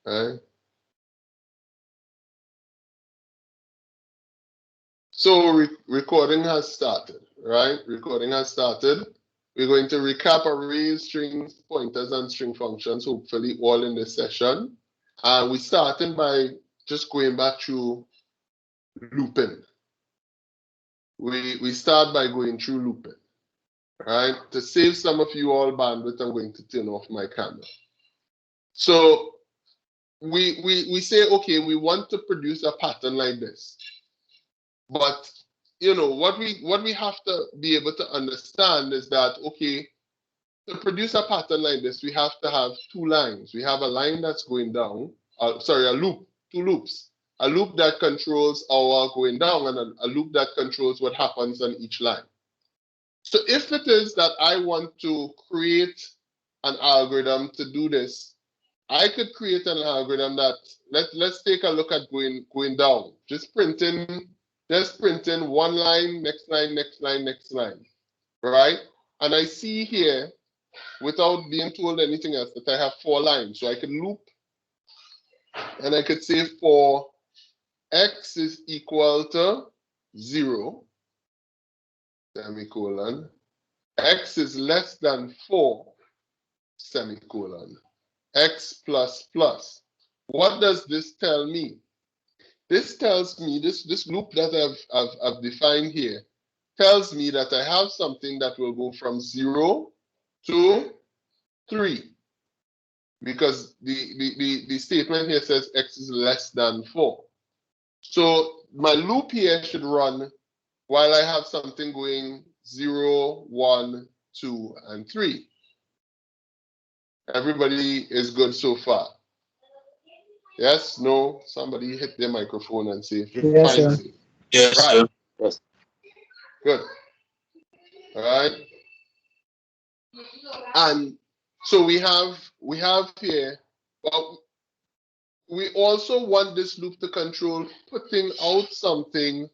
Right? So recording has started, right? Recording has started. We're going to recap arrays, strings, pointers, and string functions, hopefully all in this session. We're starting by just going back through looping. We start by going through looping, right? To save some of you all bandwidth, I'm going to turn off my camera. So we say, okay, we want to produce a pattern like this. But you know what we have to be able to understand is that, okay, to produce a pattern like this, we have to have two lines. We have a line that's going down, sorry, a loop, two loops. A loop that controls our going down and a loop that controls what happens on each line. So if it is that I want to create an algorithm to do this, I could create an algorithm that let's take a look at going down. Just printing one line, next line, next line, next line, right? And I see here, without being told anything else, that I have 4 lines. So I can loop and I could say for x is equal to 0, semicolon, x is less than 4, semicolon, x plus plus. What does this tell me? This tells me, this loop that I've defined here tells me that I have something that will go from 0 to 3. Because the statement here says x is less than 4. So my loop here should run while I have something going 0, 1, 2, and 3. Everybody is good so far? Yes? No? Somebody hit their microphone and say, Yes, fine, sir. say. Yes, Right. sir. Yes. Good. All right. And so we have here, well, we also want this loop to control putting out something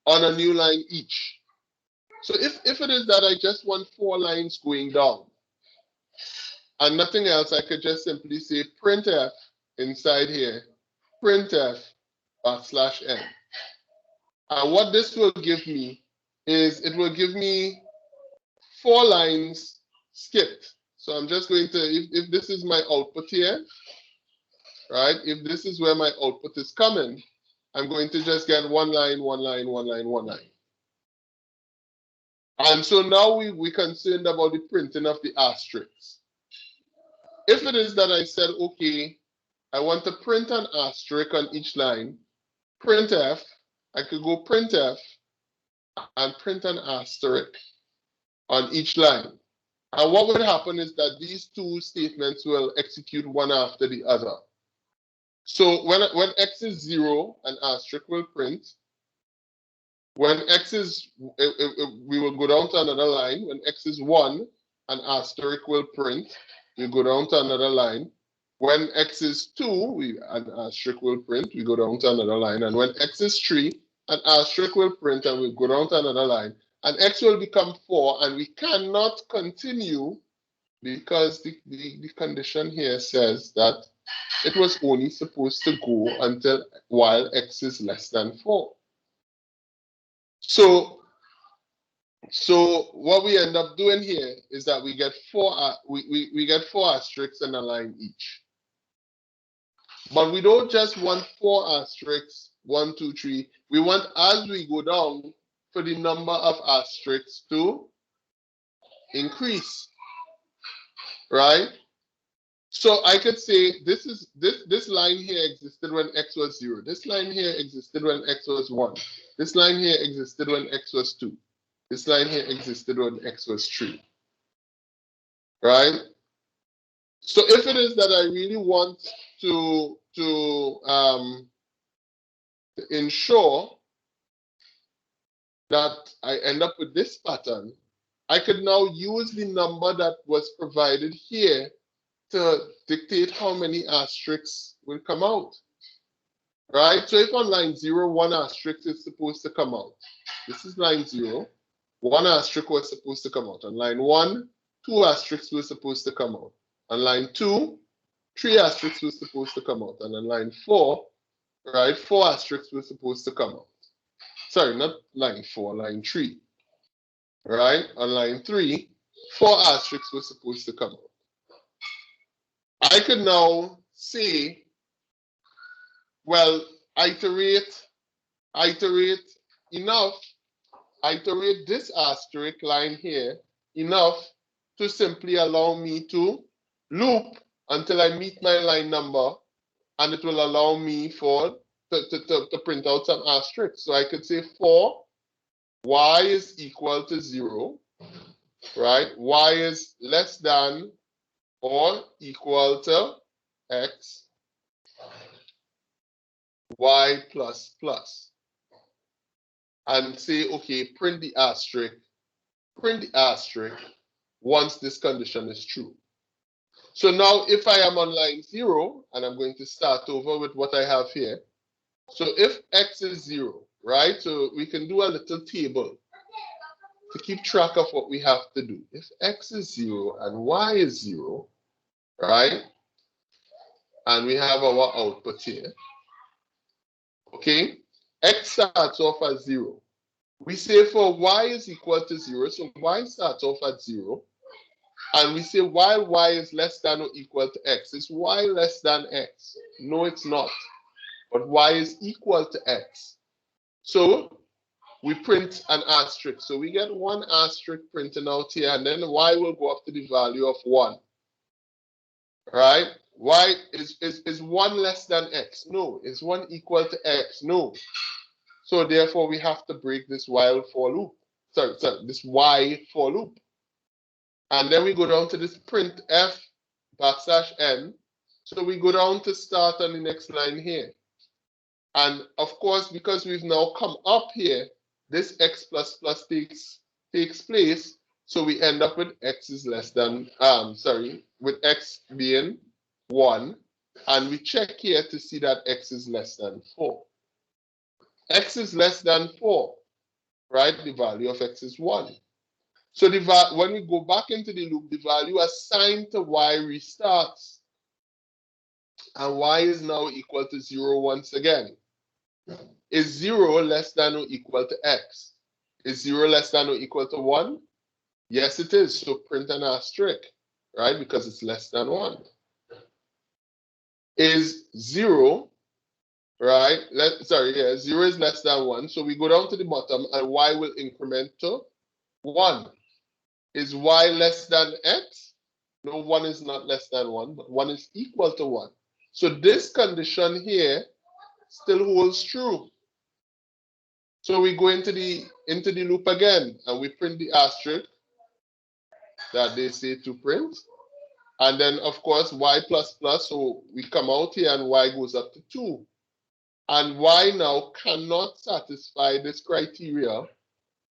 on a new line each. So if it is that I just want 4 lines going down and nothing else, I could just simply say printf inside here, printf \n. And what this will give me is it will give me 4 lines skipped. So I'm just going to, if this is my output here, right? If this is where my output is coming, I'm going to just get 1 line, 1 line, 1 line, 1 line. And so now we're concerned about the printing of the asterisks. If it is that I said, okay, I want to print an asterisk on each line, printf, I could go printf and print an asterisk on each line. And what would happen is that these two statements will execute one after the other. So when x is 0, an asterisk will print. When x is, we will go down to another line. When x is 1, an asterisk will print. We go down to another line. When x is 2, an asterisk will print. We go down to another line. And when x is 3, an asterisk will print and we go down to another line. And x will become 4, and we cannot continue because the condition here says that it was only supposed to go until while x is less than 4. So what we end up doing here is that we get 4 we get 4 asterisks in a line each. But we don't just want 4 asterisks, 1, 2, 3. We want, as we go down, for the number of asterisks to increase, right? So I could say this line here existed when x was 0. This line here existed when x was 1. This line here existed when x was 2. This line here existed when x was 3. Right? So if it is that I really want to ensure that I end up with this pattern, I could now use the number that was provided here to dictate how many asterisks will come out. Right? So if on line 0, 1 asterisk is supposed to come out. This is line 0. 1 asterisk was supposed to come out. On line 1, 2 asterisks were supposed to come out. On line 2, 3 asterisks was supposed to come out. And on line 4, right, 4 asterisks was supposed to come out. Sorry, not line 4, line 3. Right? On line 3, 4 asterisks was supposed to come out. I could now say, well, iterate enough, iterate this asterisk line here enough to simply allow me to loop until I meet my line number, and it will allow me to print out some asterisks. So I could say for y is equal to 0, right? Y is less than or equal to x, y plus plus. And say, okay, print the asterisk once this condition is true. So now if I am on line 0, and I'm going to start over with what I have here. So if x is 0, right? So we can do a little table to keep track of what we have to do. If x is 0 and y is 0, right? And we have our output here. Okay? X starts off at 0. We say for y is equal to 0, so y starts off at 0. And we say while y is less than or equal to x, is y less than x? No, it's not. But y is equal to x. So we print an asterisk. So we get 1 asterisk printing out here, and then y will go up to the value of 1. Right? Y is 1 less than x? No. Is 1 equal to x? No. So therefore we have to break this while for loop. Sorry, this y for loop. And then we go down to this print f backslash n. So we go down to start on the next line here. And of course, because we've now come up here, this x plus plus takes place. So we end up with x is less than, with x being 1. And we check here to see that x is less than 4. X is less than 4, right? The value of x is 1. So when we go back into the loop, the value assigned to y restarts. And y is now equal to 0 once again. Is 0 less than or equal to x? Is 0 less than or equal to 1? Yes, it is. So print an asterisk, right? Because it's less than 1. Is 0, right? 0 is less than 1. So we go down to the bottom and y will increment to 1. Is y less than x? No, 1 is not less than 1, but 1 is equal to 1. So this condition here still holds true. So we go into the loop again, and we print the asterisk that they say to print. And then, of course, y plus plus, so we come out here and y goes up to 2. And y now cannot satisfy this criteria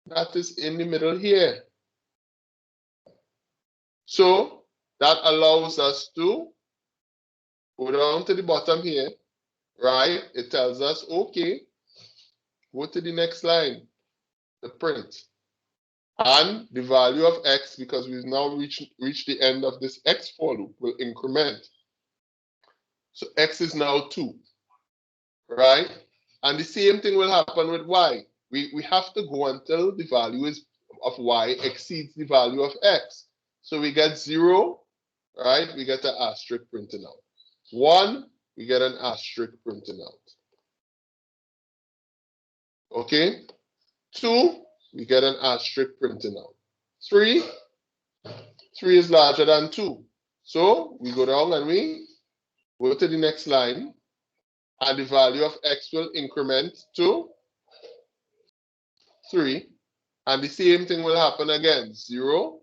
that is in the middle here. So that allows us to go down to the bottom here, right? It tells us, okay, go to the next line, the print. And the value of x, because we've now reached the end of this x for loop, will increment. So x is now 2, right? And the same thing will happen with y. We have to go until the value of y exceeds the value of x. So we get 0, right? We get an asterisk printing out. 1, we get an asterisk printing out. Okay? 2, we get an asterisk printing out. 3 is larger than 2. So we go down and we go to the next line, and the value of x will increment to 3. And the same thing will happen again. 0,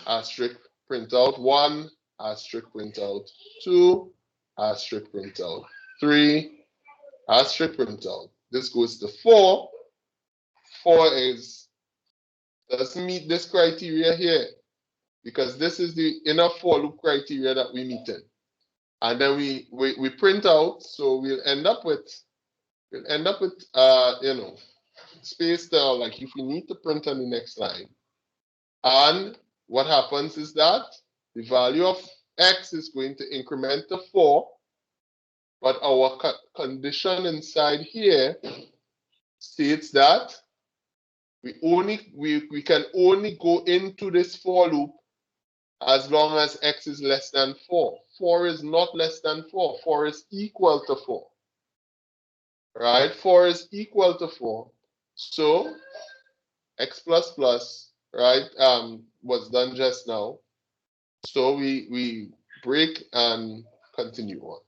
asterisk print out. 1, asterisk print out. 2, asterisk print out. 3, asterisk print out. This goes to 4. 4 doesn't meet this criteria here, because this is the inner for loop criteria that we meet in. And then we print out, so we'll end up with space there, like if we need to print on the next line. And what happens is that the value of x is going to increment to 4, but our condition inside here states that we can only go into this for loop as long as x is less than 4. 4 is not less than 4. 4 is equal to 4. Right? 4 is equal to 4. So x plus plus, right, was done just now. So we break and continue on.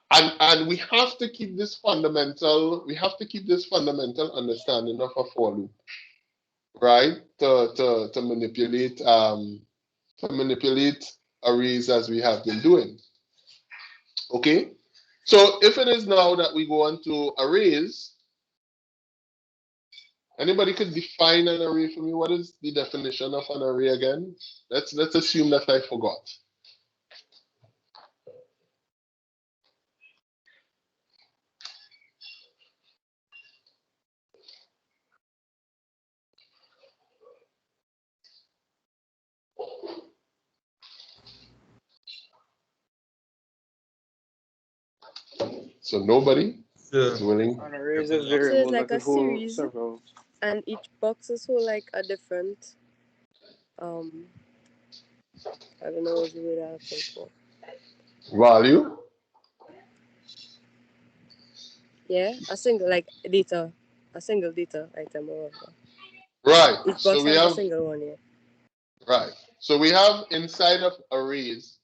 And we have to keep this fundamental, understanding of a for loop, right? To manipulate arrays as we have been doing. Okay? So if it is now that we go on to arrays, anybody could define an array for me? What is the definition of an array again? Let's assume that I forgot. So nobody is willing. An array is a So variable it's like that a could hold series, several. and each box is hold like a different, I don't know what's the word I'm looking for. Value? Yeah, a single data item or whatever. Right. Each So box we has a have single one, yeah. right. So we have inside of arrays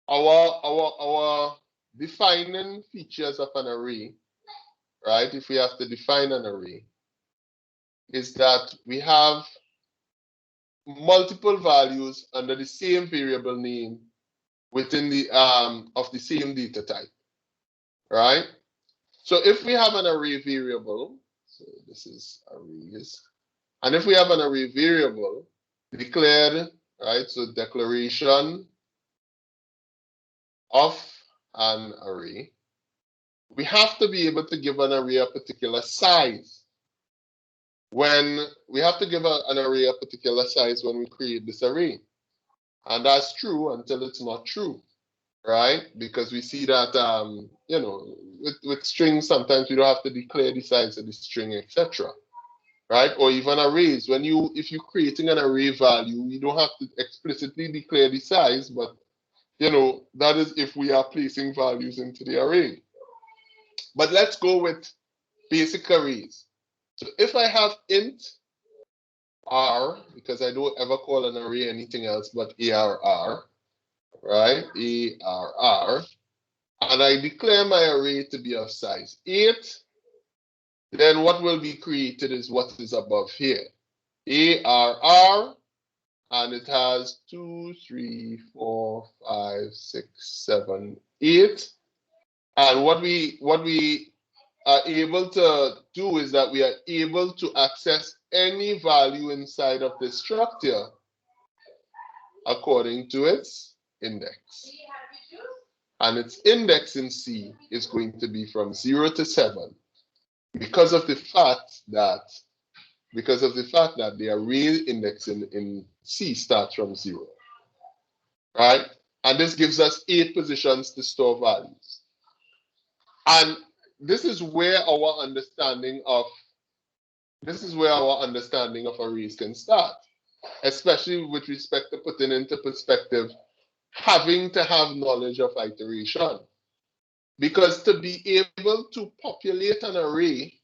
our defining features of an array, right? If we have to define an array, is that we have multiple values under the same variable name within the of the same data type, right? So if we have an array variable, so this is arrays, and if we have an array variable declared, right? So declaration of an array, we have to be able to give an array a particular size. When we have to give an array a particular size when we create this array. And that's true until it's not true, right? Because we see that, with strings, sometimes we don't have to declare the size of the string, etc. Right? Or even arrays. If you're creating an array value, you don't have to explicitly declare the size, but that is if we are placing values into the array. But let's go with basic arrays. So if I have int r, because I don't ever call an array anything else but arr, right? Arr, and I declare my array to be of size 8, then what will be created is what is above here. Arr, and it has 2, 3, 4, 5, 6, 7, 8. And what we are able to do is that we are able to access any value inside of this structure according to its index. And its index in C is going to be from 0 to 7 because of the fact that the array index in C starts from 0. Right? And this gives us 8 positions to store values. And this is where our understanding of arrays can start, especially with respect to putting into perspective having to have knowledge of iteration. Because to be able to populate an array,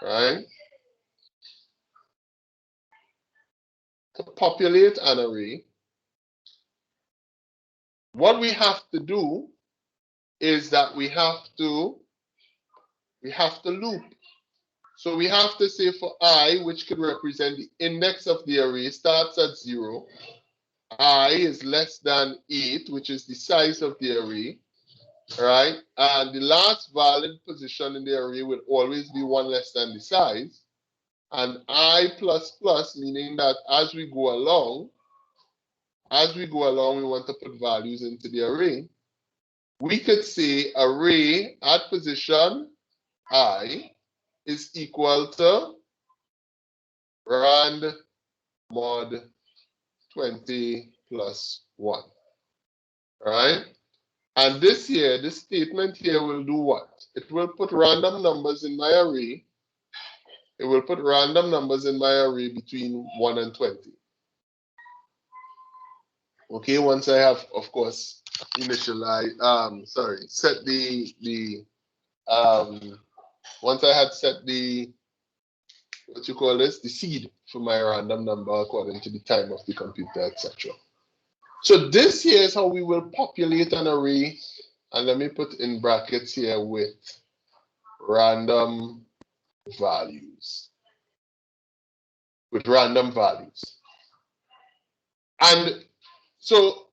right? To populate an array, what we have to do is that we have to loop. So we have to say for I, which could represent the index of the array, starts at 0. I is less than 8, which is the size of the array, right? And the last valid position in the array will always be 1 less than the size. And I plus plus, meaning that as we go along, we want to put values into the array. We could say array at position I is equal to rand mod 20 plus 1. Right? And this here, this statement here will do what? It will put random numbers in my array. It will put random numbers in my array between 1 and 20. Okay, once I have, of course, set once I had set the, what you call this, the seed for my random number according to the time of the computer, etc. So this here is how we will populate an array, and let me put in brackets here with random values. With random values. And so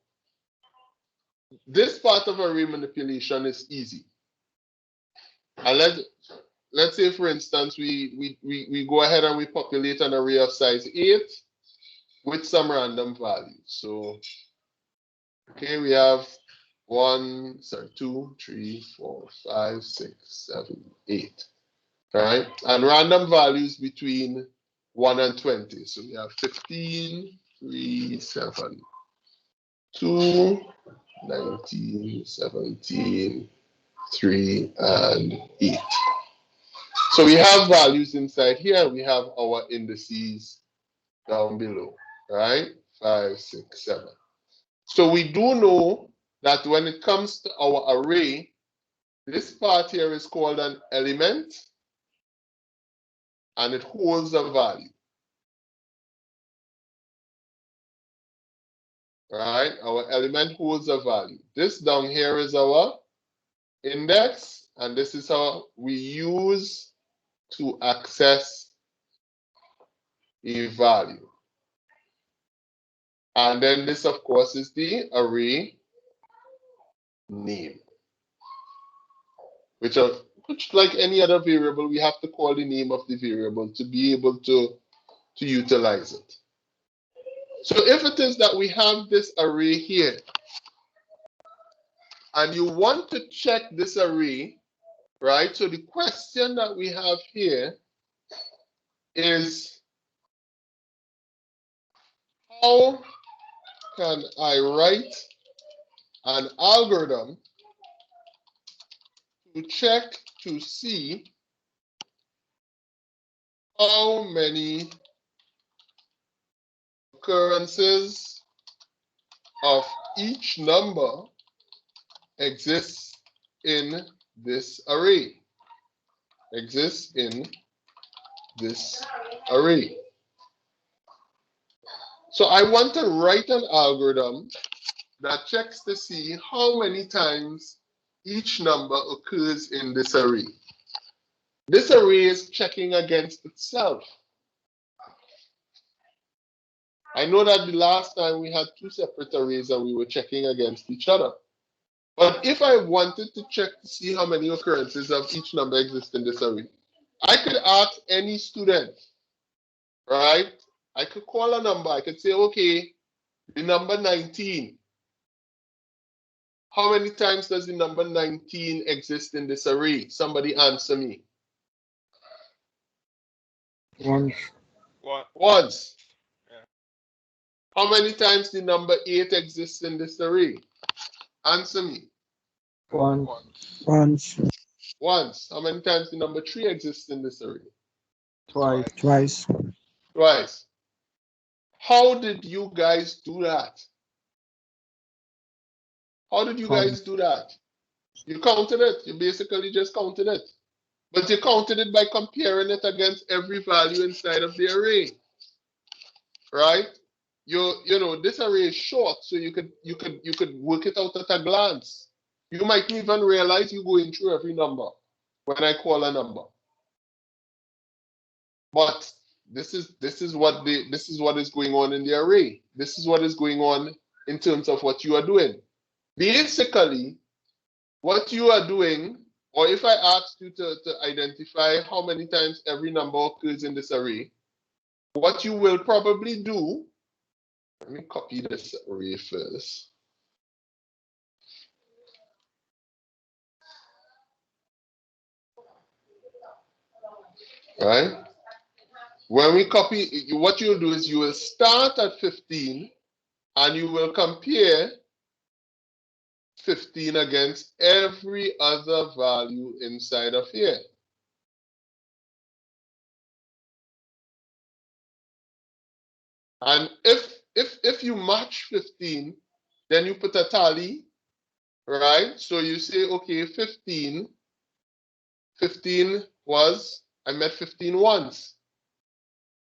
this part of array manipulation is easy. And let's say, for instance, we go ahead and we populate an array of size 8 with some random values. So, okay, we have 2, 3, 4, 5, 6, 7, 8. Right? And random values between 1 and 20. So we have 15, 3, 7, 2, 19, 17, 3, and 8. So we have values inside here. We have our indices down below, right? 5, 6, 7. So we do know that when it comes to our array, this part here is called an element, and it holds a value. Right? Our element holds a value. This down here is our index, and this is how we use to access a value. And then this, of course, is the array name, which like any other variable, we have to call the name of the variable to be able to utilize it. So if it is that we have this array here, and you want to check this array, right? So the question that we have here is, how can I write an algorithm to check to see how many occurrences of each number exists in this array? Exists in this array. So I want to write an algorithm that checks to see how many times each number occurs in this array. This array is checking against itself. I know that the last time we had two separate arrays and we were checking against each other. But if I wanted to check to see how many occurrences of each number exist in this array, I could ask any student, right? I could call a number. I could say, okay, the number 19. How many times does the number 19 exist in this array? Somebody answer me. Once. Once. Yeah. How many times the number 8 exists in this array? Answer me. Once. Once. How many times the number 3 exists in this array? Twice. Twice. How did you guys do that? How did you guys do that? You counted it. You basically just counted it. But you counted it by comparing it against every value inside of the array. Right? You know, this array is short, so you could work it out at a glance. You might even realize you're going through every number when I call a number. But this is what is going on in the array. This is what is going on in terms of what you are doing. Basically, what you are doing, or if I asked you to identify how many times every number occurs in this array, what you will probably do, let me copy this array first. Right? When we copy, what you'll do is you will start at 15 and you will compare 15 against every other value inside of here. And if you match 15, then you put a tally, right? So you say, okay, 15 was, I met 15 once.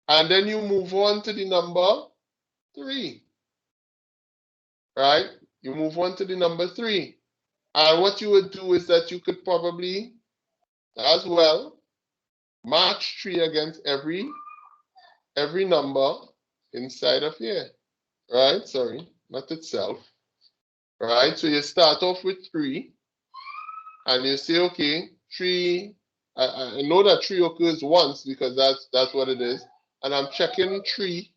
And then you move on to the number 3, right? You move on to the number 3. And what you would do is that you could probably, as well, match 3 against every number inside of here, right? Sorry, not itself, right? So you start off with 3, and you say, okay, 3, I know that 3 occurs once because that's what it is, and I'm checking 3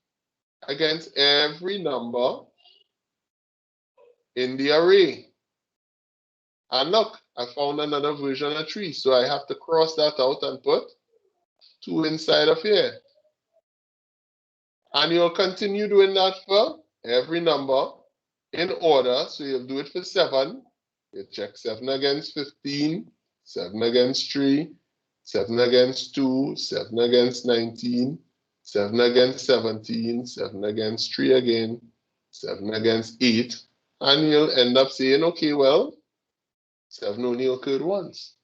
against every number in the array. And look, I found another version of 3, so I have to cross that out and put 2 inside of here. And you'll continue doing that for every number in order. So you'll do it for 7. You check 7 against 15, 7 against 3, 7 against 2, 7 against 19, 7 against 17, 7 against 3 again, 7 against 8. And you'll end up saying, okay, well, 7 only occurred once.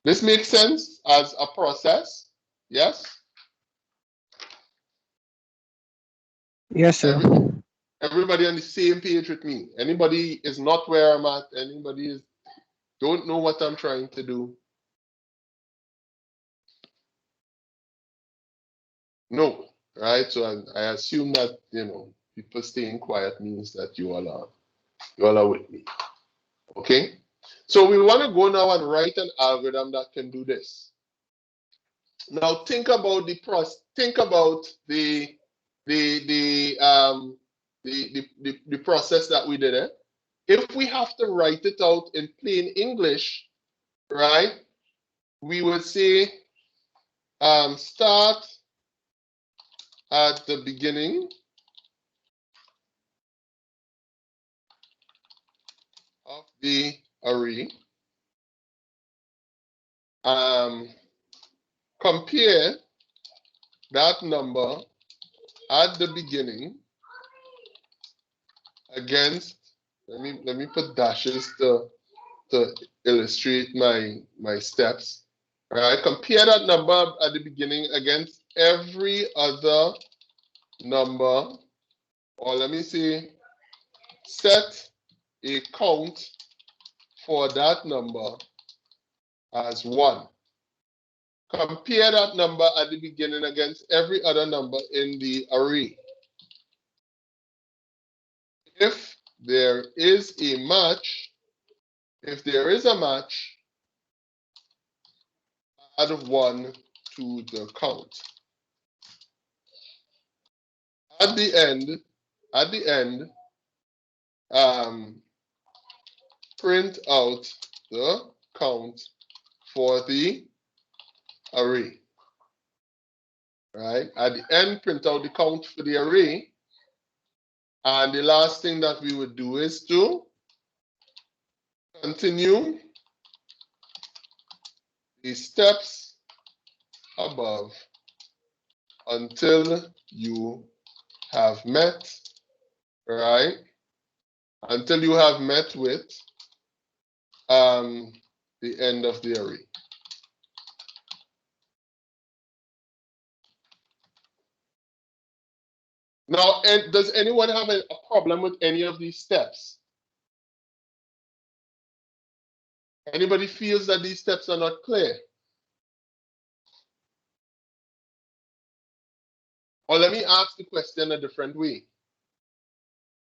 This makes sense as a process, yes? Yes, sir. Everybody on the same page with me. Anybody is not where I'm at, anybody is don't know what I'm trying to do. No, right? So I assume that, people staying quiet means that you all are with me. Okay? So we want to go now and write an algorithm that can do this. Now think about the process that we did. If we have to write it out in plain English, right? We would say start at the beginning of the array. Compare that number at the beginning against, let me put dashes to illustrate my steps. All right, compare that number at the beginning against every other number, or let me say, set a count for that number as 1. Compare that number at the beginning against every other number in the array. If there is a match, add 1 to the count. At the end, print out the count for the array. Right? At the end, print out the count for the array. And the last thing that we would do is to continue the steps above until you have met, right? Until you have met with the end of the array. Now, does anyone have a problem with any of these steps? Anybody feels that these steps are not clear? Or let me ask the question a different way.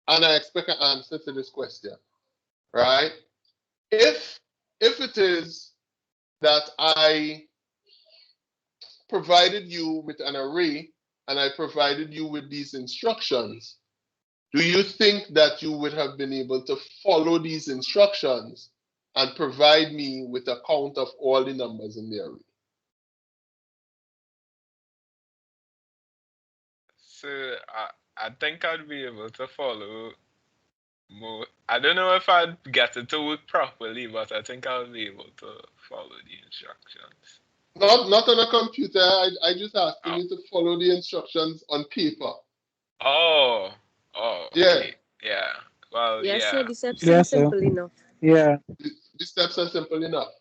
And I expect an answer to this question, right? If it is that I provided you with an array and I provided you with these instructions, do you think that you would have been able to follow these instructions and provide me with a count of all the numbers in the array. So I think I'd be able to follow more. I don't know if I'd get it to work properly, but I think I'll be able to follow the instructions. Not on a computer. I just asking Oh. you to follow the instructions on paper. Oh, Yeah. okay. Yeah. Well, Yes, yeah. sir. The steps Yeah, are sir. simple enough. Yeah. The steps are simple enough.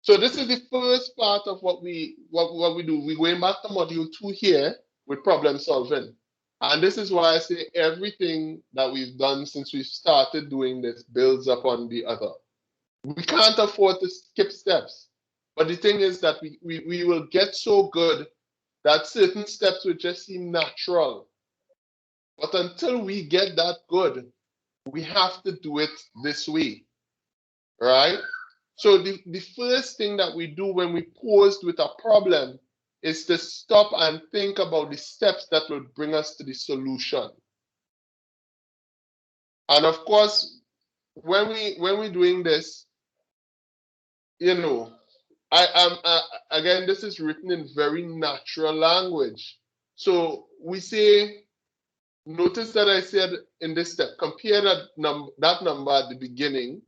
So this is the first part of what we do. We're going back to module 2 here with problem solving. And this is why I say everything that we've done since we started doing this builds upon the other. We can't afford to skip steps. But the thing is that we will get so good that certain steps will just seem natural. But until we get that good, we have to do it this way, right? So the first thing that we do when we posed with a problem is to stop and think about the steps that will bring us to the solution. And of course, when we're doing this, you know, again, this is written in very natural language. So we say, notice that I said in this step, compare that number at the beginning,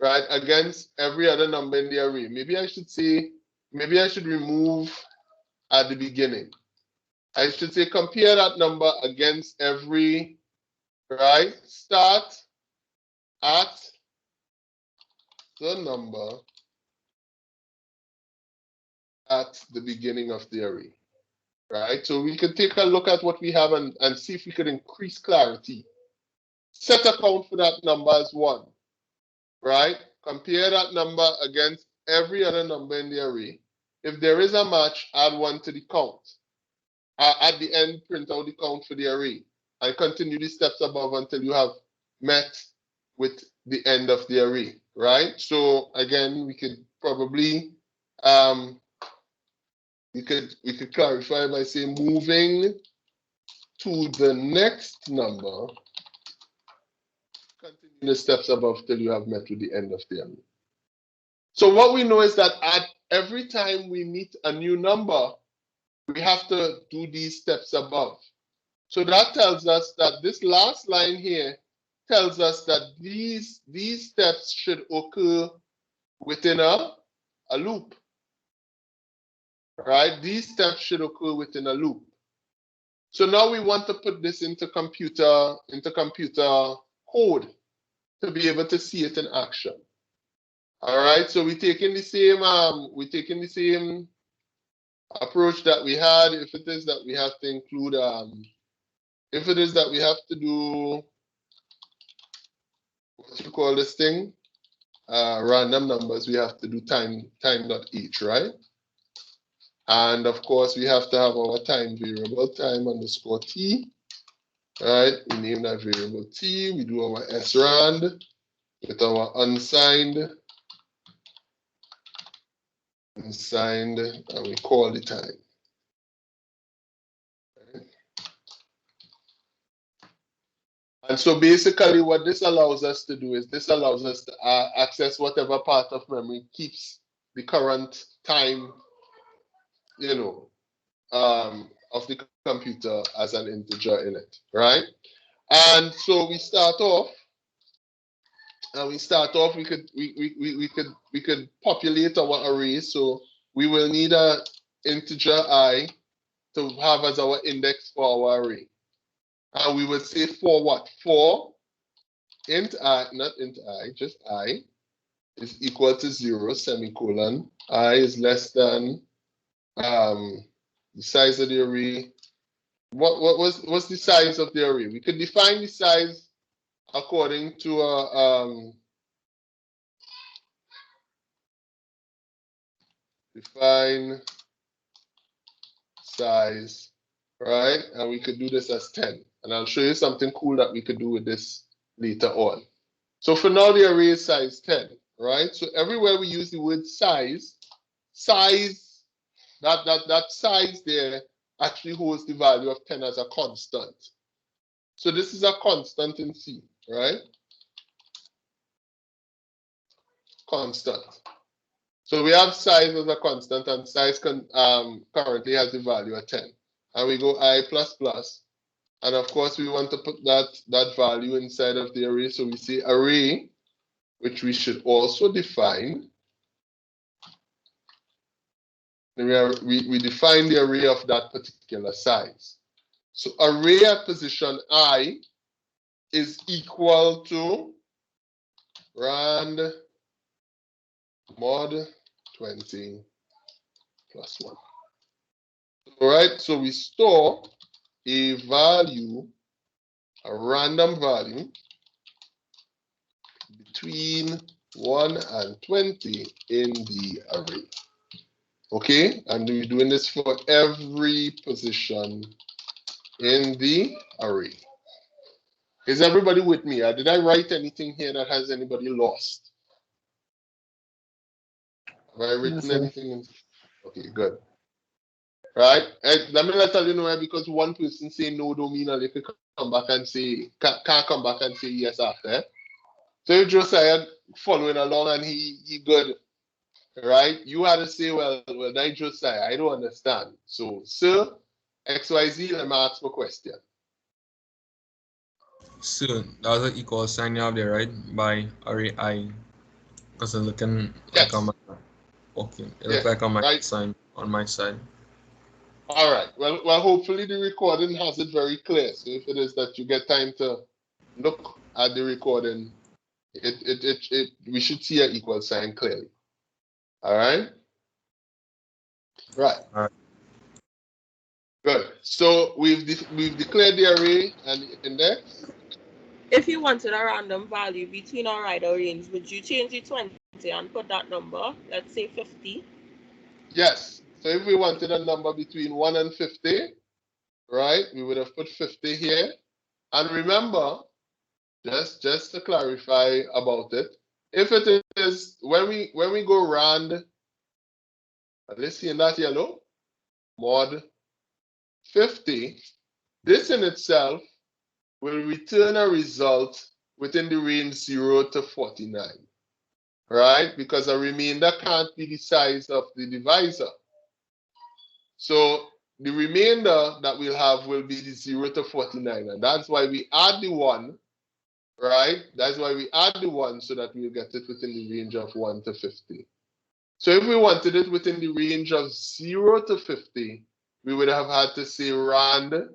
right, against every other number in the array. Maybe I should remove at the beginning. I should say compare that number against every, right, start at the number at the beginning of the array, right? So we could take a look at what we have and see if we could increase clarity. Set a count for that number as 1, right? Compare that number against every other number in the array. If there is a match, add 1 to the count. At the end, print out the count for the array and continue the steps above until you have met with the end of the array, right? So again, we could probably we could clarify by saying moving to the next number, continue the steps above till you have met with the end of the array. So what we know is that at every time we meet a new number, we have to do these steps above. So that tells us that this last line here tells us that these steps should occur within a loop, right? These steps should occur within a loop. So now we want to put this into computer code to be able to see it in action. All right, so we're taking the same approach that we had. If it is that we have to include if it is that we have to do what you call this thing, random numbers, we have to do time.h, right? And of course, we have to have our time variable, time_t, right? We name that variable t. We do our srand with our unsigned, and we call the time. Okay. And so basically what this allows us to do is this allows us to access whatever part of memory keeps the current time, you know, of the computer as an integer in it, right? And so we start off, we could populate our array. So we will need a integer I to have as our index for our array. And we would say for what? For int I, not int I, just I is equal to 0, semicolon. I is less than the size of the array. What's the size of the array? We could define the size according to define size, right? And we could do this as 10. And I'll show you something cool that we could do with this later on. So for now, the array is size 10, right? So everywhere we use the word size, that size there actually holds the value of 10 as a constant. So this is a constant in C, right? constant. So we have size as a constant, and size currently has the value of 10. And we go I plus plus. And of course, we want to put that value inside of the array. So we say array, which we should also define. We define the array of that particular size. So array at position I is equal to rand mod 20 plus 1. All right, so we store a value, a random value between 1 and 20 in the array. Okay, and we're doing this for every position in the array. Is everybody with me? Did I write anything here that has anybody lost? Have I written anything in? Okay, good. Right? Let me tell you no, because one person say no don't mean that they can come back and say, can't come back and say yes after. So if Josiah following along and he good, right? You had to say, well, I Josiah, I don't understand. So, sir, XYZ, let me ask my question. So that's an equal sign you have there, right? By array I. Because it's looking Yes. like on my okay. It looks like on my sign on my side. All right. Well, hopefully the recording has it very clear. So if it is that you get time to look at the recording, we should see an equal sign clearly. All right. Right. All right. Good. So we've declared the array and the index. If you wanted a random value between or right or range, would you change the 20 and put that number? Let's say 50. Yes. So if we wanted a number between 1 and 50, right, we would have put 50 here. And remember, just to clarify about it, if it is when we go rand, let's see in that yellow, mod 50, this in itself will return a result within the range 0 to 49, right? Because a remainder can't be the size of the divisor. So the remainder that we'll have will be the 0 to 49, and that's why we add the 1, right? That's why we add the 1 so that we'll get it within the range of 1 to 50. So if we wanted it within the range of 0 to 50, we would have had to say rand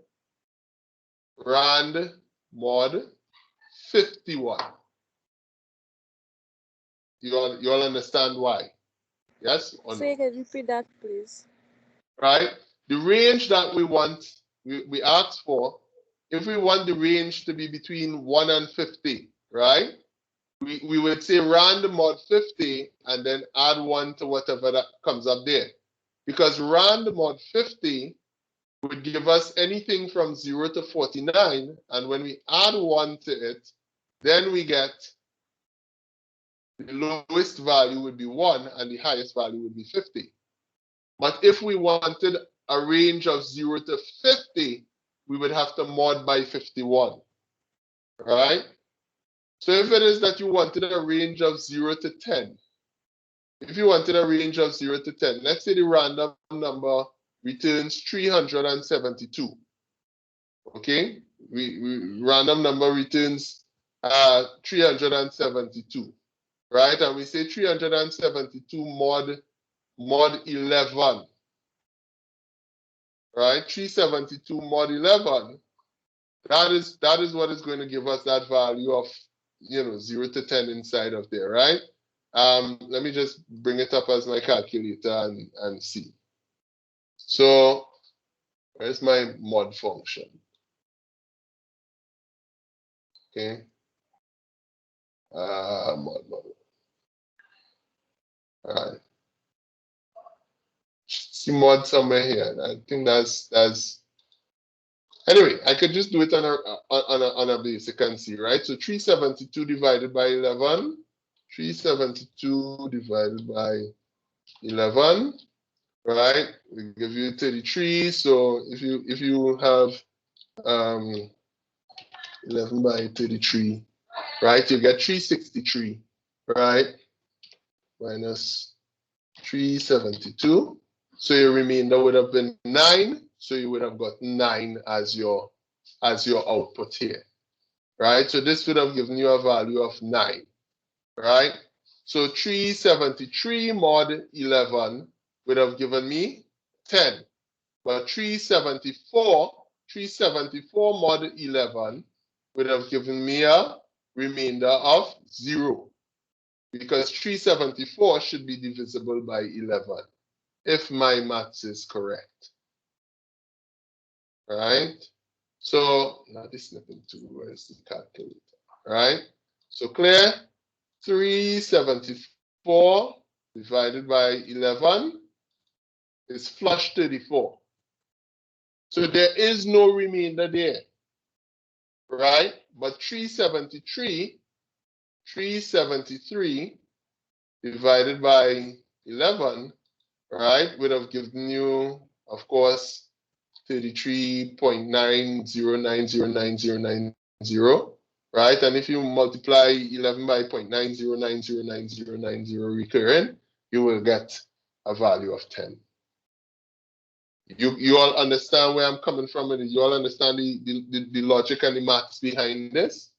mod 51. You all understand why? Yes or no? So you can repeat that, please. Right? The range that we want, we asked for, if we want the range to be between 1 and 50, right? We would say rand mod 50 and then add 1 to whatever that comes up there. Because rand mod 50 would give us anything from 0 to 49, and when we add 1 to it, then we get the lowest value would be 1 and the highest value would be 50. But if we wanted a range of 0 to 50, we would have to mod by 51, right? So if it is that you wanted a range of 0 to 10, if you wanted a range of 0 to 10, let's say the random number returns 372, okay? Random number returns 372, right? And we say 372 mod 11, right? 372 mod 11, that is what is going to give us that value of 0 to 10 inside of there, right? Let me just bring it up as my calculator and see. So where's my mod function? Okay. Mod. All right. See mod somewhere here. I think that's anyway, I could just do it on a basic and see, right? So 372 divided by 11, 372 divided by 11, right? We give you 33. So if you have 11 by 33, right, you get 363, right? minus 372. So your remainder would have been 9. So you would have got 9 as your output here, right? So this would have given you a value of 9, right? So 373 mod 11 would have given me 10. But 374 mod 11 would have given me a remainder of 0. Because 374 should be divisible by 11, if my maths is correct. Right? So, now this is nothing to, where's the calculator? Right? So clear? 374 divided by 11 is flush 34. So there is no remainder there. Right? But 373 divided by 11, right, would have given you, of course, 33.90909090, right? And if you multiply 11 by 0.90909090 recurrent, you will get a value of 10. You all understand where I'm coming from, and you all understand the logic and the maths behind this?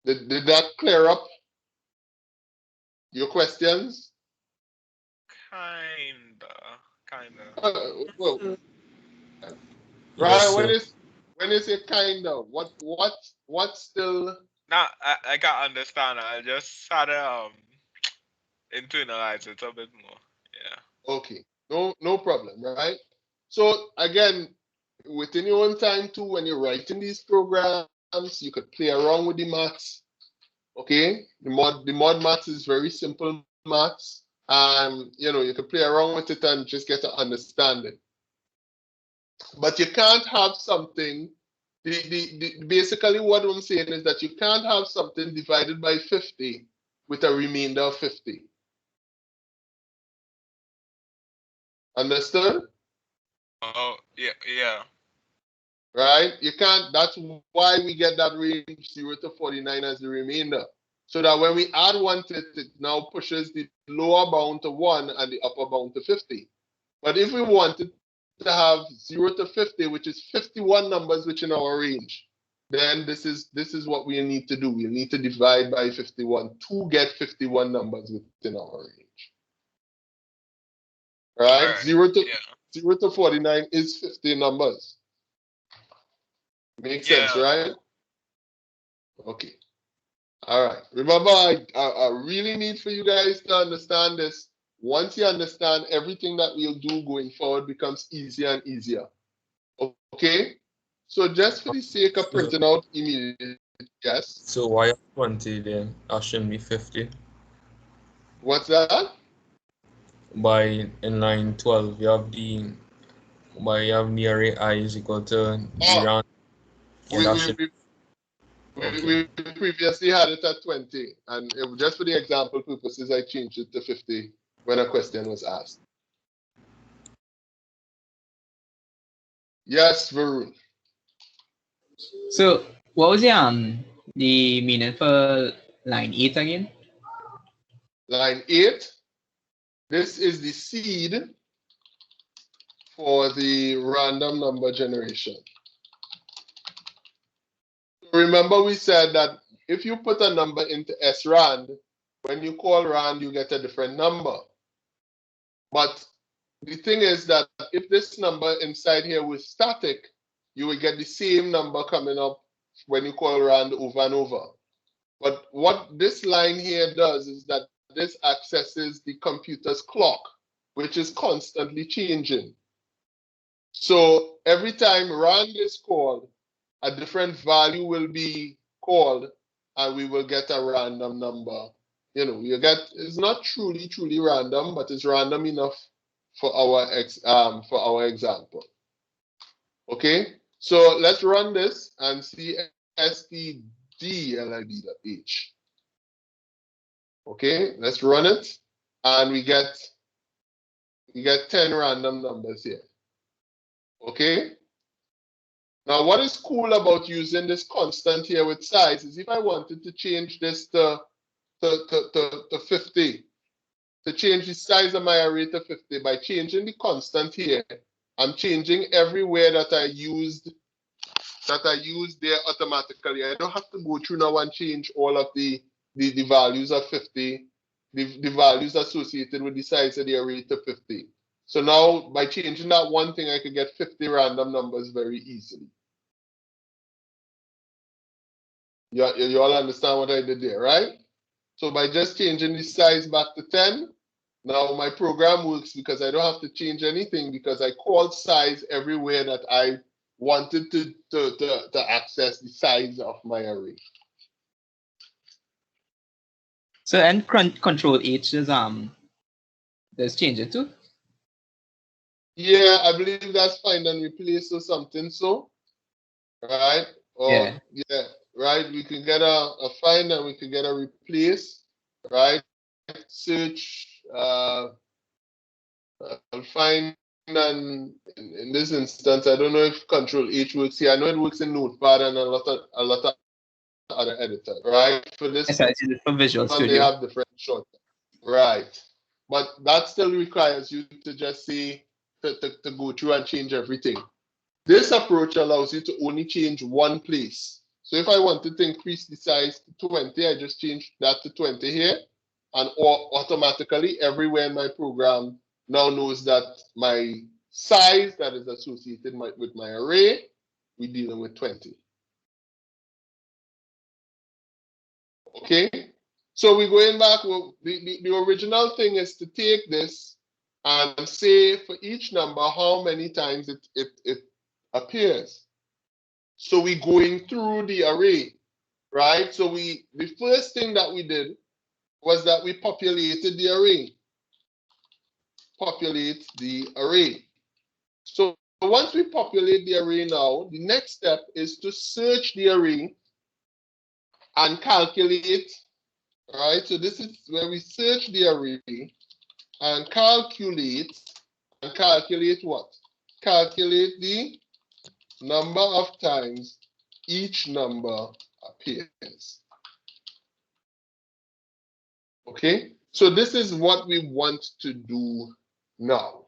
Did that clear up your questions? Kinda. Well, Yes, right. sir. When you say kinda, what still? Now I can understand. I just had to internalize it a bit more. Yeah. Okay, no problem, right? So again, within your own time too, when you're writing these programs, you could play around with the maths. Okay, the mod maths is very simple maths. You can play around with it and just get to understand it. But you can't have something. Basically, what I'm saying is that you can't have something divided by 50 with a remainder of 50. Understood? Oh yeah. Right? You can't. That's why we get that range 0 to 49 as the remainder. So that when we add 1 to it, it now pushes the lower bound to 1 and the upper bound to 50. But if we wanted to have 0 to 50, which is 51 numbers within our range, then this is what we need to do. We need to divide by 51 to get 51 numbers within our range. Right? Right. 0 Yeah. to 49 is 50 numbers. Makes sense, Yeah. right? Okay. All right. Remember, I really need for you guys to understand this. Once you understand, everything that we'll do going forward becomes easier and easier. Okay? So just for the sake of printing out immediately, yes. So why have 20 then? That shouldn't be 50. What's that? By in line 12, you have the array I is equal to the Oh, round. Yeah, that should. we previously had it at 20, and just for the example purposes, I changed it to 50 when a question was asked. Yes, Varun. So what was the meaning for line 8 again? Line 8. This is the seed for the random number generation. Remember we said that if you put a number into srand, when you call rand, you get a different number. But the thing is that if this number inside here was static, you will get the same number coming up when you call rand over and over. But what this line here does is that this accesses the computer's clock, which is constantly changing. So every time rand is called, a different value will be called, and we will get a random number. You get, it's not truly random, but it's random enough for our example. Okay, so let's run this and see stdlib.h. Okay, let's run it, and we get 10 random numbers here. Okay. Now, what is cool about using this constant here with size is if I wanted to change this to to 50, to change the size of my array to 50 by changing the constant here. I'm changing everywhere that I used there automatically. I don't have to go through now and change all of the values of 50, the values associated with the size of the array to 50. So now by changing that one thing, I could get 50 random numbers very easily. You all understand what I did there, right? So by just changing the size back to 10, now my program works because I don't have to change anything because I called size everywhere that I wanted to access the size of my array. So and Control H is does change it too? Yeah, I believe that's find and replace or something. So, right? Or yeah, right. We can get a find and we can get a replace, right? Search. I'll find, and in this instance, I don't know if Control H works here. I know it works in Notepad and a lot of other editors, right? For this, Yes, I use it for Visual they Studio. have different shortcuts, right? But that still requires you to just say to go through and change everything. This approach allows you to only change one place. So if I wanted to increase the size to 20, I just change that to 20 here, and automatically everywhere in my program now knows that my size that is associated with my array, we're dealing with 20. Okay, so we're going back. Well, the original thing is to take this and say for each number how many times it appears. So we're going through the array, right? So the first thing that we did was that we populated the array. Populate the array. So once we populate the array now, the next step is to search the array and calculate, right? So this is where we search the array and calculate what? Calculate the number of times each number appears. Okay, so this is what we want to do now.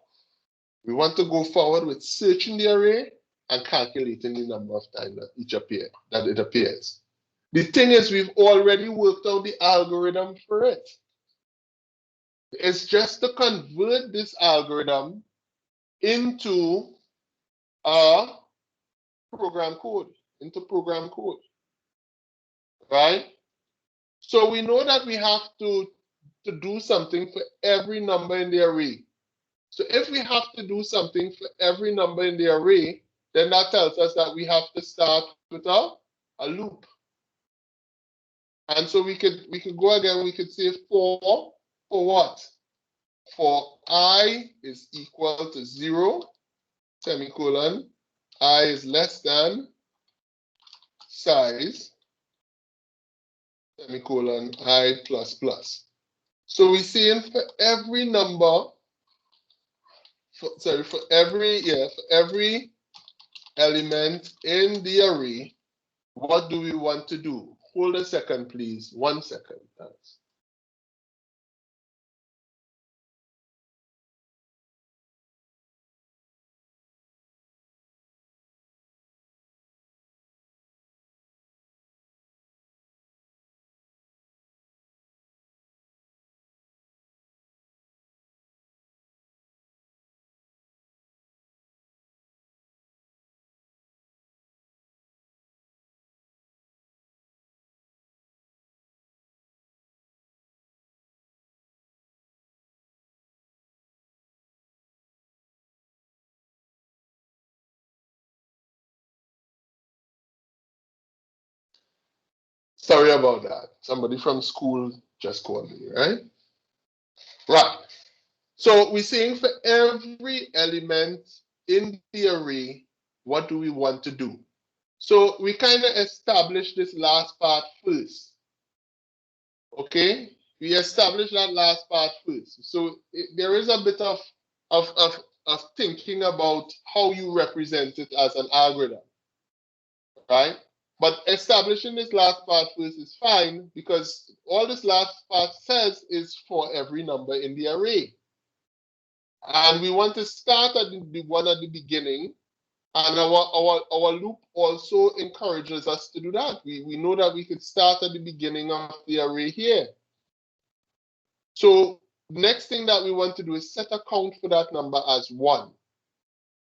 We want to go forward with searching the array and calculating the number of times that it appears. The thing is, we've already worked out the algorithm for it. It's just to convert this algorithm into a program code, right? So we know that we have to do something for every number in the array. So if we have to do something for every number in the array, then that tells us that we have to start with a loop. And so we could go again, we could say for what? For I is equal to 0, semicolon, I is less than size, semicolon, I plus plus. So we're saying for every number, for every element in the array, what do we want to do? Hold a second, please. 1 second. Thanks. Sorry about that. Somebody from school just called me, right? Right. So we're saying for every element in the array, what do we want to do? So we kind of establish this last part first. Okay? We establish that last part first. So there is a bit of thinking about how you represent it as an algorithm, right? But establishing this last part first is fine because all this last part says is for every number in the array. And we want to start at the one at the beginning. And our loop also encourages us to do that. We know that we could start at the beginning of the array here. So next thing that we want to do is set a count for that number as 1.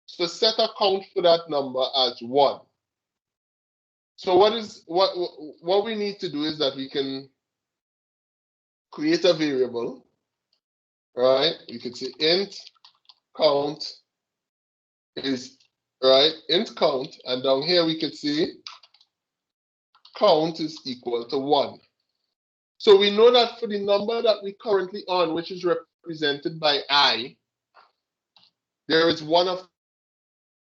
So set a count for that number as 1. So what we need to do is that we can create a variable, right? We could say int count is, right, int count, and down here we could say count is equal to 1. So we know that for the number that we currently on, which is represented by I, there is one of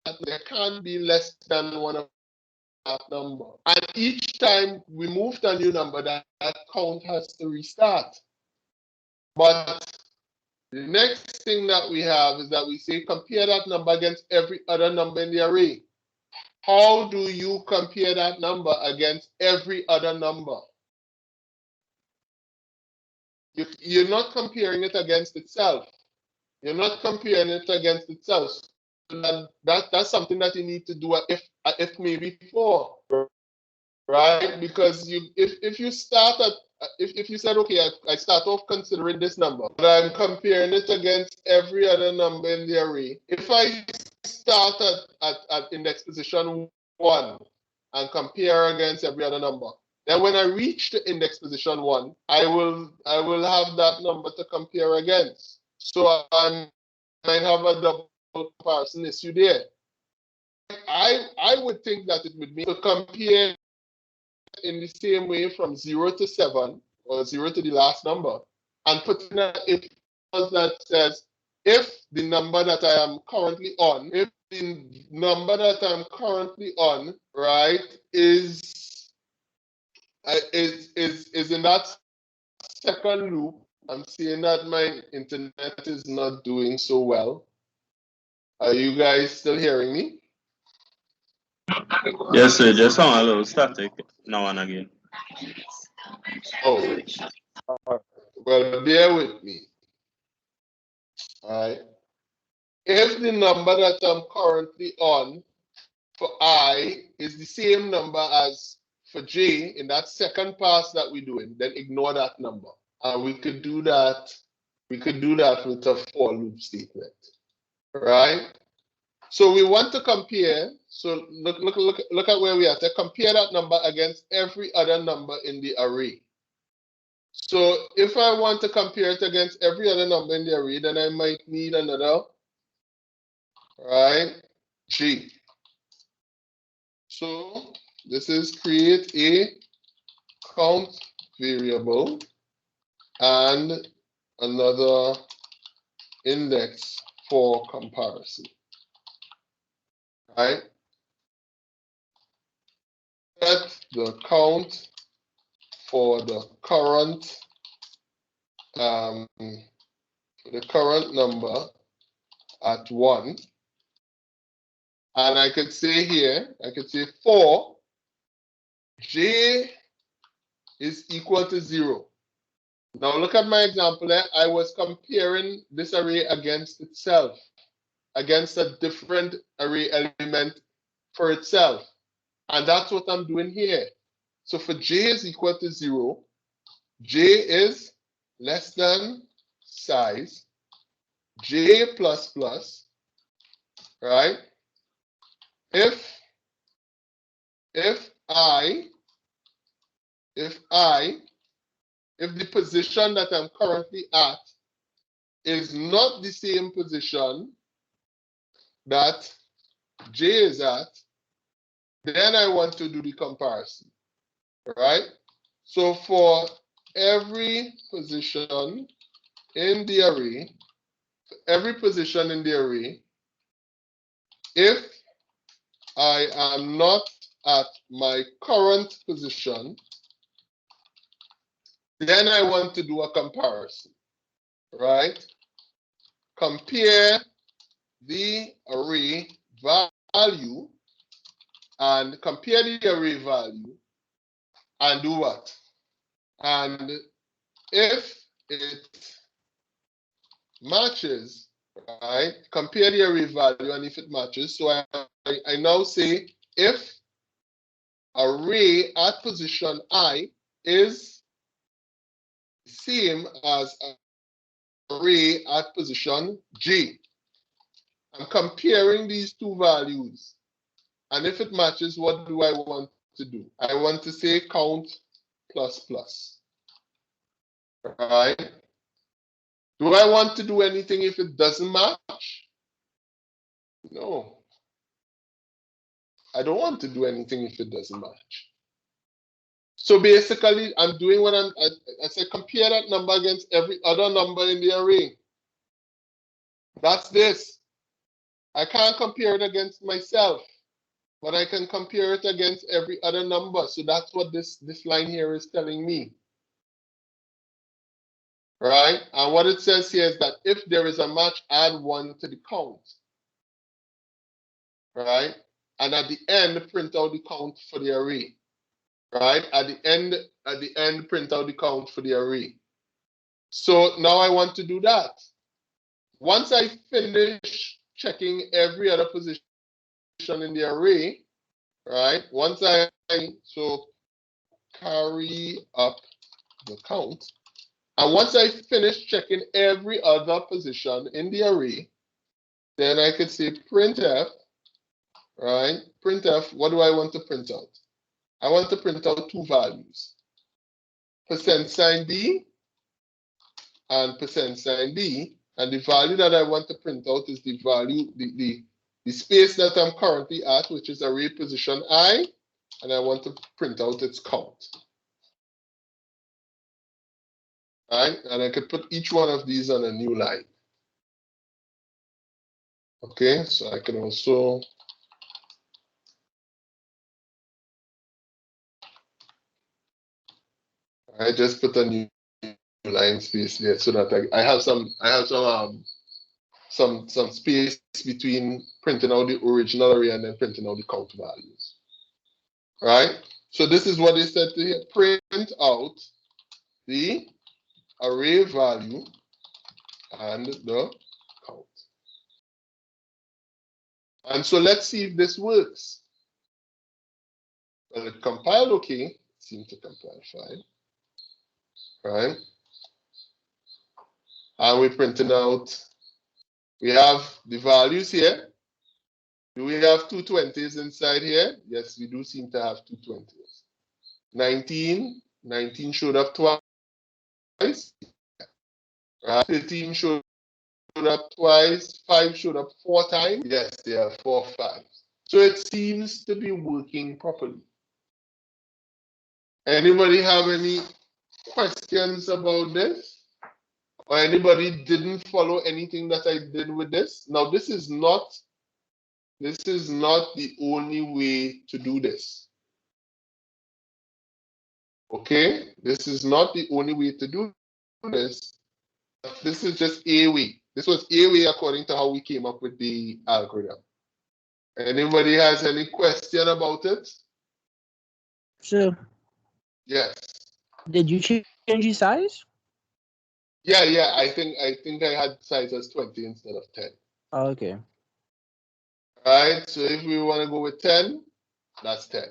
that. There can't be less than one of that number. And each time we move to a new number, that count has to restart. But the next thing that we have is that we say compare that number against every other number in the array. How do you compare that number against every other number? You're not comparing it against itself. You're not comparing it against itself. That's something that you need to do if maybe before, right? Because if you start at if you said, okay, I start off considering this number, but I'm comparing it against every other number in the array. If I start at index position 1 and compare against every other number, then when I reach the index position 1, I will have that number to compare against. So I might have a double comparison issue there. I would think that it would be to compare in the same way from 0 to 7 or 0 to the last number and put in a if that says if the number that I am currently on, if the number that I'm currently on, right, is in that second loop. I'm seeing that my internet is not doing so well. Are you guys still hearing me? Yes, sir. Just sound a little static now and again. Oh, well, bear with me. All right. If the number that I'm currently on for I is the same number as for J in that second pass that we're doing, then ignore that number. And we could do that. We could do that with a for loop statement, right? So we want to compare. So look at where we are. To compare that number against every other number in the array. So if I want to compare it against every other number in the array, then I might need another, right, G. So this is create a count variable and another index for comparison, right? Set the count for the current number at 1, and I could say here, I could say for J is equal to 0. Now look at my example there. I was comparing this array against itself, against a different array element for itself. And that's what I'm doing here. So for J is equal to 0, J is less than size, J plus plus, right? If the position that I'm currently at is not the same position that J is at, then I want to do the comparison, right? So for every position in the array, if I am not at my current position, then I want to do a comparison, right? Compare the array value and compare the array value and do what? And if it matches, right, compare the array value and if it matches. So I now say if array at position I is same as array at position J. I'm comparing these two values. And if it matches, what do I want to do? I want to say count plus plus. Right? Do I want to do anything if it doesn't match? No. I don't want to do anything if it doesn't match. So basically, I'm doing what I say compare that number against every other number in the array. That's this. I can't compare it against myself, but I can compare it against every other number. So that's what this line here is telling me. Right? And what it says here is that if there is a match, add 1 to the count. Right? And at the end, print out the count for the array. Right? At the end, print out the count for the array. So now I want to do that. Once I finish checking every other position in the array, right? Once so carry up the count. And once I finish checking every other position in the array, then I could say printf, right? Printf, what do I want to print out? I want to print out two values, %b and %b. And the value that I want to print out is the value, the space that I'm currently at, which is array position I, and I want to print out its count. Right? And I could put each one of these on a new line. Okay, so I can also I just put a new line space there so that I have some space between printing out the original array and then printing out the count values. Right? So this is what they said to here. Print out the array value and the count. And so let's see if this works. Well, it compiled okay. Seemed to compile fine. Right? And we're printing out, we have the values here. Do we have 220s inside here? Yes, we do seem to have 220s. 19 showed up twice. 13 showed up twice. 5 showed up 4 times. Yes, there are 4 5s. So it seems to be working properly. Anybody have any questions about this? Or anybody didn't follow anything that I did with this? Now, this is not the only way to do this. Okay? This is not the only way to do this. This is just a way. This was a way according to how we came up with the algorithm. Anybody has any question about it? So, Yes. did you change the size? Yeah. I think I had size as 20 instead of 10. Oh, okay. All right. So if we want to go with 10, that's 10.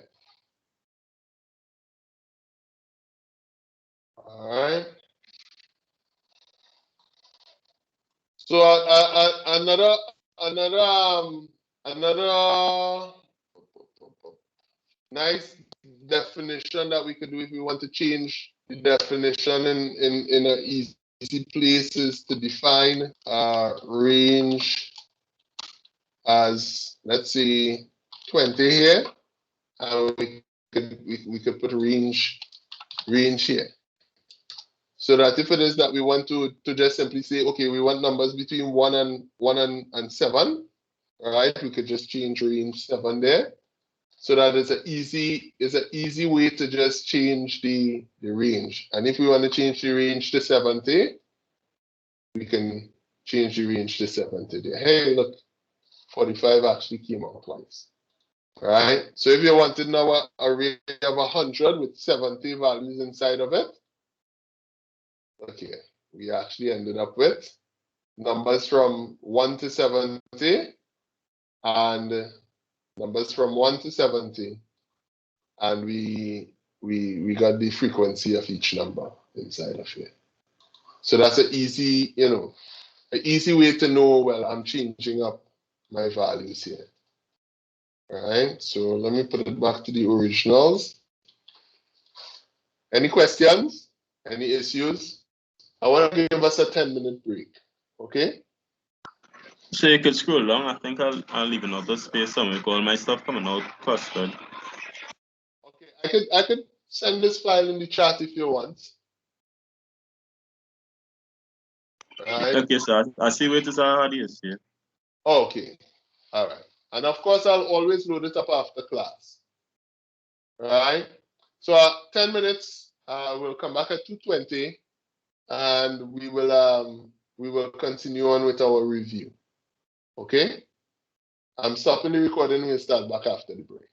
All right. So another nice definition that we could do if we want to change the definition in an easy place is to define range as, let's say, 20 here, and we could put range here. So that if it is that we want to just simply say, okay, we want numbers between 1 and 7, all right, we could just change range 7 there. So that is an easy way to just change the range. And if we want to change the range to 70, we can change the range to 70 there. Hey, look, 45 actually came out twice. right? So if you wanted now a array of 100 with 70 values inside of it, okay, we actually ended up with numbers from 1 to 70 and numbers from 1 to 70, and we got the frequency of each number inside of here. So that's an easy, an easy way to know, well, I'm changing up my values here. All right, so let me put it back to the originals. Any questions? Any issues? I want to give us a 10-minute break, okay? So you could scroll down. I think I'll leave another space somewhere with all my stuff coming out clustered. Okay, I could send this file in the chat if you want. All right. Okay, so I see where it is already is here. Okay, all right. And of course, I'll always load it up after class. All right. So 10 minutes, we'll come back at 2:20, and we will continue on with our review. Okay? I'm stopping the recording. We'll start back after the break.